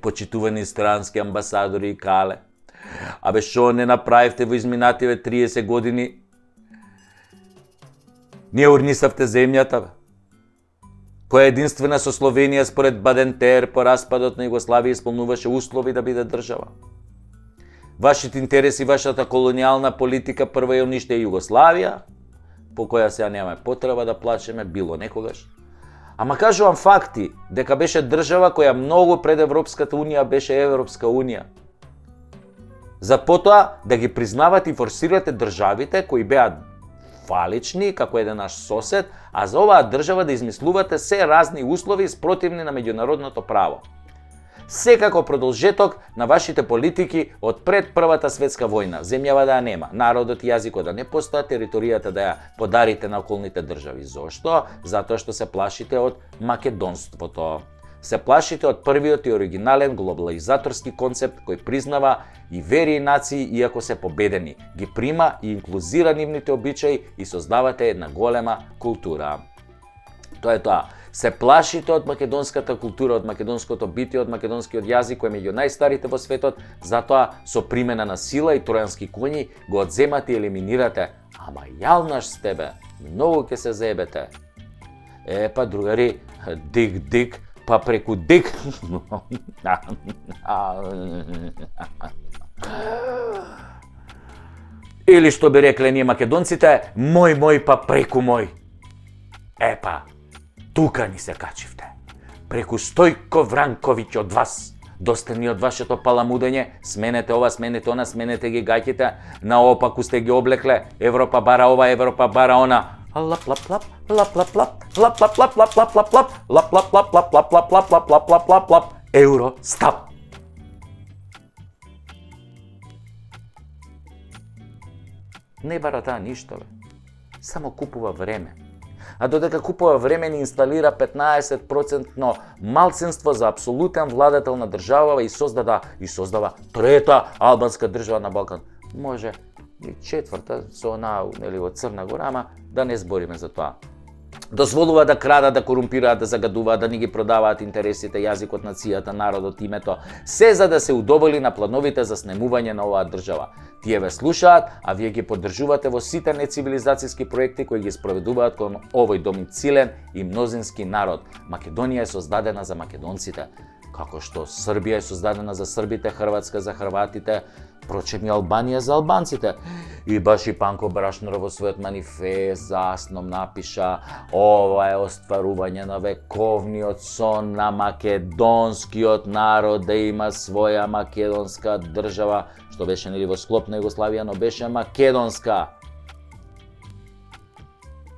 непочитувани странски амбасадори и кале. Абе, шо не направивте во изминативе 30 години? Не урнисавте земјата, бе. Која единствена со Словенија според Бадентер по распадот на Југославија исполнуваше услови да биде држава. Вашите интереси, вашата колонијална политика прво ја униште Југославија, по која сега немаме потреба да плачеме било некогаш. Ама кажувам факти, дека беше држава која многу пред Европската Унија беше Европска Унија. За потоа да ги признавате и форсирате државите кои беа фалични, како еден наш сосед, а за оваа држава да измислувате се разни услови спротивни на меѓународното право. Секако продолжеток на вашите политики од пред Првата светска војна. Земјава да ја нема, народот и јазикот да не постојат, територијата да ја подарите на околните држави. Зошто? Затоа што се плашите од македонството. Се плашите од првиот и оригинален глобализаторски концепт кој признава и вери и нации иако се победени, ги прима и инклузира нивните обичаи и создавате една голема култура. Тоа е тоа. Се плашите од македонската култура, од македонското битие, од македонскиот јазик кој е меѓу најстарите во светот, затоа со примена на сила и тројански коњи го одземате и елиминирате. Ама јалнаш сте, бе, многу ќе се заебете. Па другари, дик, па преку дик. Или што би рекле ние македонците, мој па преку мој. Епа, тука ни се качивте. Преку Стојко Вранковиќ од вас. Доста ни од вашето паламудење, сменете ова, сменете она, сменете ги гаќите, наопаку сте ги облекле, Европа бара ова, Европа бара она. Лап лап лап, лап лап лап, лап лап лап лап лап лап лап, лап лап лап лап лап лап лап лап лап лап лап лап, евро стап. Не бара таа ништо, бе. Само купува време. А додека купува време ни инсталира 15% малцинство за апсолутен владетел на држава и создава трета албанска држава на Балкан. Може и четврта со она во Црна Гора, ама да не збориме за тоа. Дозволува да крадат, да корумпираат, да загадуваат, да ни ги продаваат интересите, јазикот, нацијата, народот, името, се за да се удоволи на плановите за снемување на оваа држава. Тие ве слушаат, а вие ги поддржувате во сите нецивилизацијски проекти кои ги спроведуваат кон овој домицилен и мнозински народ. Македонија е создадена за македонците, како што Србија е создадена за србите, Хрватска за хрватите, впрочем и Албанија за албанците. И баш и Панко Брашнар во својот манифест за основ напиша: ова е остварување на вековниот сон на македонскиот народ да има своја македонска држава, што беше нели во склоп на Југославија, но беше македонска.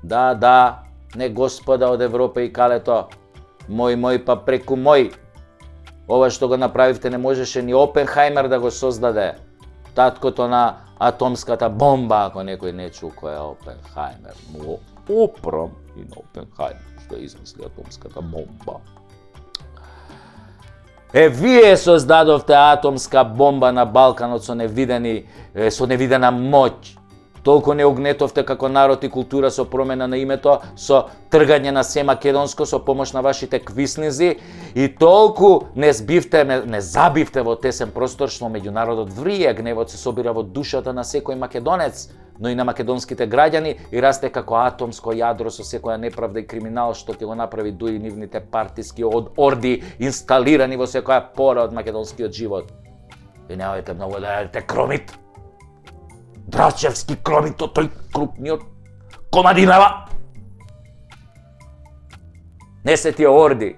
Да, не господа од Европа и калето, мој па преку мој. Ова што го направивте не можеше ни Опенхајмер да го создаде. Таткото на атомската бомба, ако некој не чу кој е Опенхајмер. Но опром и на Опенхајмер што измисли атомската бомба. Вие создадовте атомска бомба на Балканот со невидена моќ. Толку не угнетовте како народ и култура со промена на името, со тргање на се македонско, со помош на вашите квиснизи и толку не забивте во тесен простор што меѓународот врие, гневот се собира во душата на секој македонец, но и на македонските граѓани и расте како атомско јадро со секоја неправда и криминал што ќе го направи дури нивните партиски орди инсталирани во секоја пора од македонскиот живот. И немајте многу да јадете кромит. Драчевски кромито, тој крупниот Комадинава. Не се тие орди.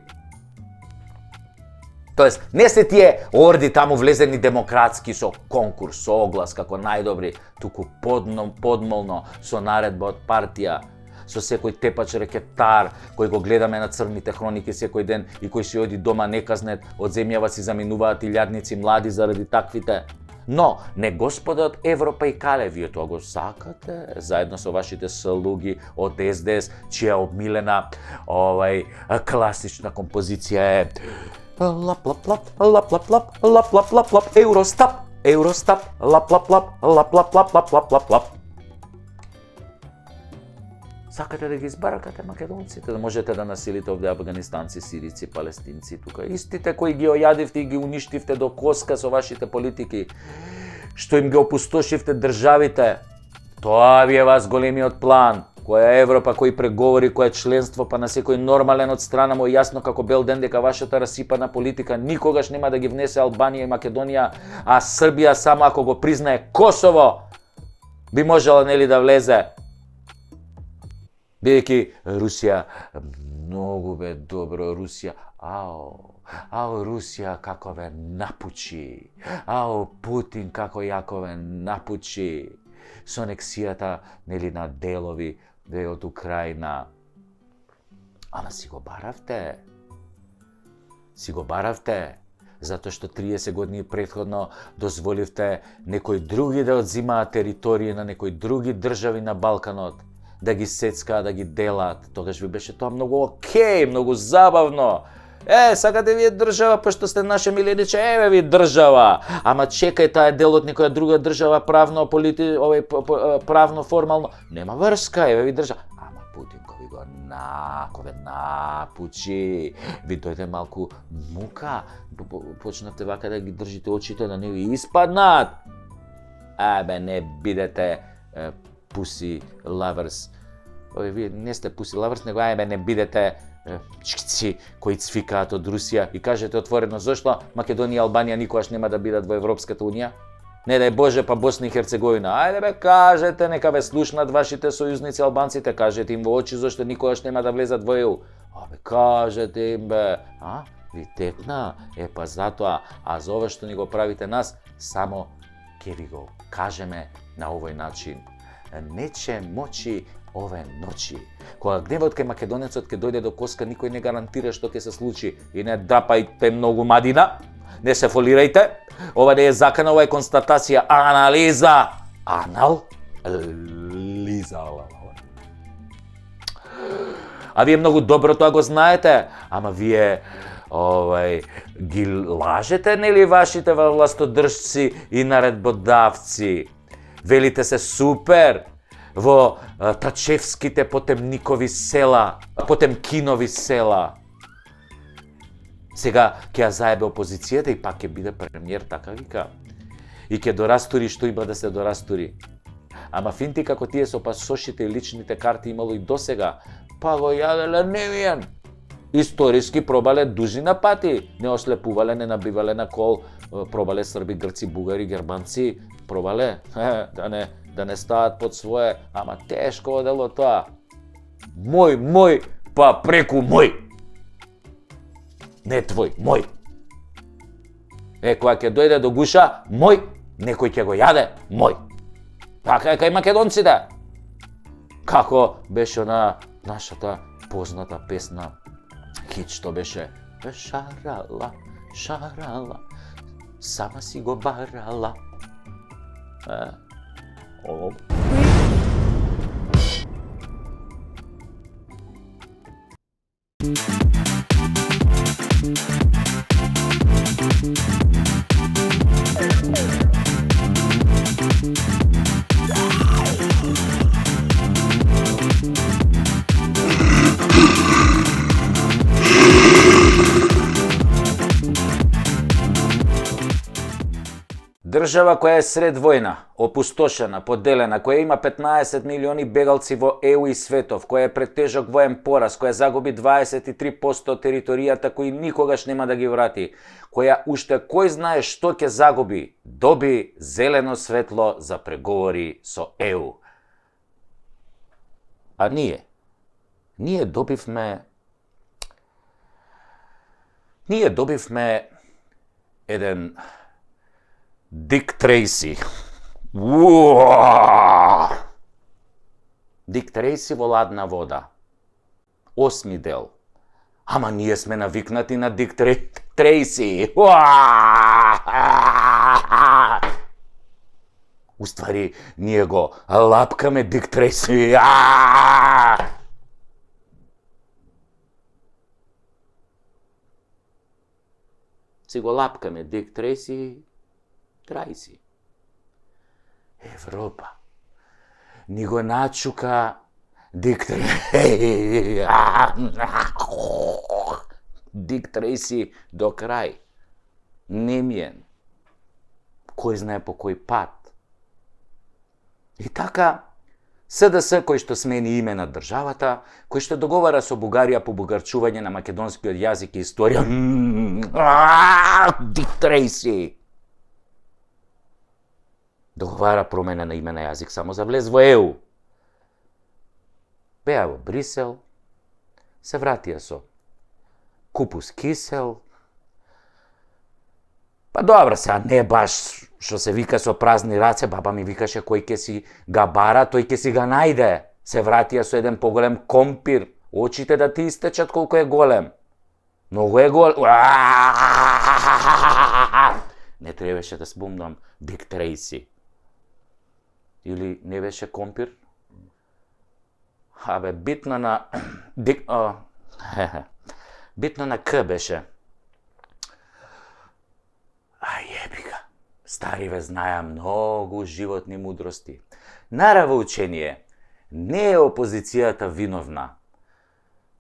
Тоест, не се тие орди таму влезени демократски со конкурс, со оглас како најдобри, туку подмолно со наредба од партија, со секој тепач рекетар кој го гледаме на црните хроники секој ден и кој си оди дома неказнет, од земјава си заминуваат илјадници млади заради таквите. Но, не господа од Европа и кале, вие тоа го сакате, заедно со вашите слуги од СДС, чија обмилена класична композиција е лап лап лап, лап лап лап, лап лап лап лап, Евростап, Евростап, лап лап лап, лап лап лап лап лап лап лап. Сакате да ги избаркате македонците, да можете да населите овде афганистанци, сирици, палестинци тука. Истите кои ги ојадивте и ги уништивте до коска со вашите политики, што им ги опустошивте државите. Тоа ви е вас големиот план. Која Европа, кои преговори, која членство, па на секој нормален од страна му јасно како бел ден дека вашата расипана политика никогаш нема да ги внесе Албанија и Македонија, а Србија само ако го признае Косово би можела нели да влезе. Бидејќи Русија, многу бе добро Русија, Русија како ве напучи, Путин како јако ве напучи, со анексијата нели на делови од Украина. Ама си го баравте, затоа што 30 години претходно дозволивте некои други да одзимаат територии на некои други држави на Балканот, да ги сецкаат, да ги делат. Тогаш ви беше тоа многу окей, многу забавно. Сакате вие држава, пошто сте наше милениче, еве ви држава. Ама чекај, таа е дел од некоја друга држава, правно, правно, формално. Нема врска, еве ви држава. Ама Путин кој го напучи, ви дојде малку мука, почнавте вака да ги држите очите да не ви испаднат. Не бидете pussy lovers. Вие не сте pussy lovers, него не бидете чици кои цвикаат од Русија и кажете отворено зошто Македонија и Албанија никогаш нема да бидат во Европската унија? Не дај Боже, па Босна и Херцеговина. Ајде бе, кажете, нека ве слушнат вашите сојузници албанците, кажете им во очи зашто никогаш нема да влезат во ЕУ. Кажете им бе, ви текна, па затоа, а за ова што ни го правите нас, само ќе ви го кажеме на овој начин. Нече мочи ове ночи. Кога гневот кај македонецот ќе дојде до коска, никој не гарантира што ќе се случи. И не драпајте многу мадина, не се фолирајте. Ова не е закана, ова е констатација, анализа. Анализа. А вие многу добро тоа го знаете, ама вие ги лажете, нели, вашите властодржци и наредбодавци. Велите се супер во Тачевските Потемникови села, Потемкинови села. Сега ќе ја заебе опозицијата и пак ќе биде премиер, така вика. И ќе дорастури што има да се дорастури. Ама финти како тие со пасошите и личните карти имало и досега, па го јаделе невиен. Историски пробале дузина пати, не ослепувале, не набивале на кол, пробале срби, грци, бугари, германци, пробале, да не стават под свое, ама тешко одело тоа. Мој, па преку мој. Не твој, мој. Кога ќе дојде до гуша, мој, некој ќе го јаде, мој. Така е кај македонците. Како беше на нашата позната песна, хит што беше шарала, сама си го барала. Држава која е сред војна, опустошена, поделена, која има 15 милиони бегалци во ЕУ и светов, која е пред тежок воен пораз, која загуби 23% од територијата кои никогаш нема да ги врати, која уште кој знае што ќе загуби, доби зелено светло за преговори со ЕУ. А ние добивме еден Дик Трейси. Дик Трейси во ладна вода. 8 дел. Ама ние сме навикнати на Дик Трейси. Уствари, ние го лапкаме Дик Трейси. Си го лапкаме Дик Трейси. Европа ни го начука Дик Трейси до крај. Немиен. Кој знае по кој пат. И така, СДС кој што смени име на државата, кој што договара со Бугарија по бугарчување на македонскиот јазик и историја. Дик Трейси договара промена на име на јазик само за влез во ЕУ. Беа во Брисел, се вратија со купус кисел. Па добро, сега не баш што се вика со празни раце, баба ми викаше кој ќе си га бара, тој ќе си га најде. Се вратија со еден поголем компир, очите да ти истечат колку е голем. Многу е голем. Не требаше да спомнам Дик Трейси. Или не беше компир? Абе, битно на... битно на К беше. Јебика. Стариве знаја многу животни мудрости. Нараво учение, не е опозицијата виновна.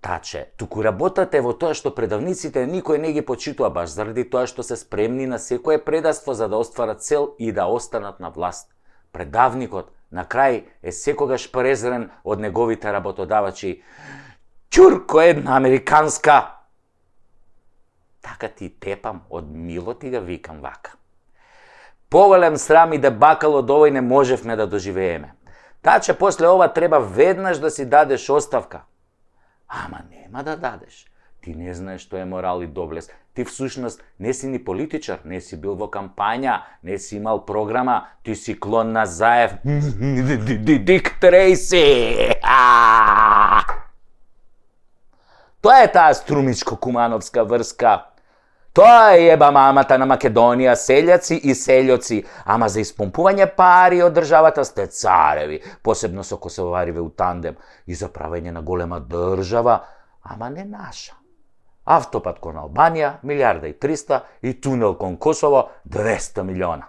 Таче, туку работата е во тоа што предавниците никој не ги почитува баш заради тоа што се спремни на секое предаство за да остварат цел и да останат на власт. Предавникот на крај е секогаш презрен од неговите работодавачи. Ќурко една американска! Така ти тепам, од мило ти ga викам вака. Повелем срам и дебакал од овој не можевме да доживееме. Таче, после ова треба веднаш да си дадеш оставка. Ама нема да дадеш. Ти не знаеш што е морал и доблест. Ти всушност не си ни политичар, не си бил во кампања, не си имал програма, ти си клон на Заев. Дик Трейси! Тоа е таа струмичко-кумановска врска. Тоа е еба мамата на Македонија, селјаци и селјоци, ама за испомпување пари од државата сте цареви, посебно со косовариве у тандем, и за правење на голема држава, ама не наша. Автопат кон Албанија, 1.300.000 и тунел кон Косово, 200 милиона.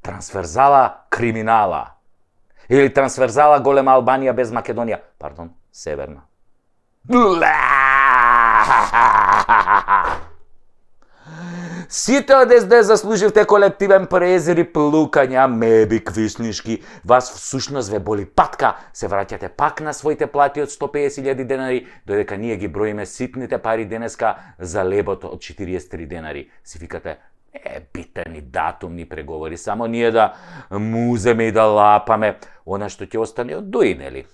Трансферзала криминала. Или трансферзала голема Албанија без Македонија, пардон, северна. Сите од СД заслуживте колективен презир и плукања, меби квиснишки. Вас всушност ве боли патка, се враќате пак на своите плати од 150.000 денари, додека ние ги броиме ситните пари денеска за лебото од 43 денари. Си викате, битен и датум ни преговори, само ние да муземе и да лапаме, она што ќе остане од дуи, нели?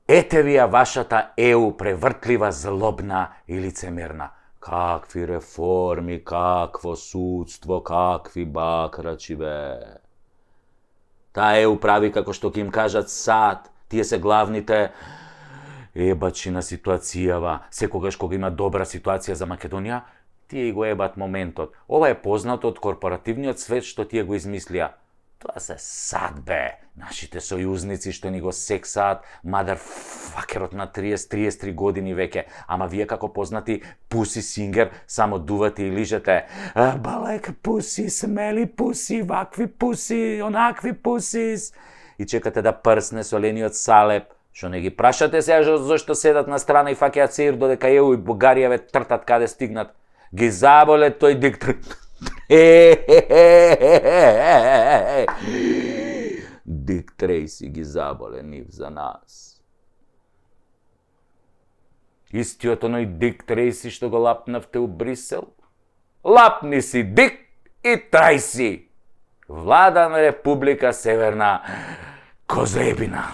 Ете ви ја вашата ЕУ превртлива, злобна и лицемерна. Какви реформи, какво судство, какви бакрачи, бе. Таа ЕУ прави како што ќе им кажат сад. Тие се главните ебачи на ситуацијава. Секогаш кога има добра ситуација за Македонија, тие го ебат моментот. Ова е познато од корпоративниот свет што тие го измислија. Тоа се сад, бе. Нашите сојузници што ни го сексаат, мадарфакерот на 30-33 години веќе. Ама вие како познати пуси сингер, само дувате и лижете. Балек пуси, смели пуси, вакви пуси, онакви пусис. И чекате да прсне солениот салеп. Што не ги прашате сега зашто седат на страна и фаќаат сеир додека ЕУ и Бугарија ве тртат каде стигнат. Ги заболе тој диктор. Дик Трейси ги заболе нив за нас. Истиот оној Дик Трейси што го лапнавте у Брисел? Лапни си Дик и Трейси! Влада на Република Северна Козебина.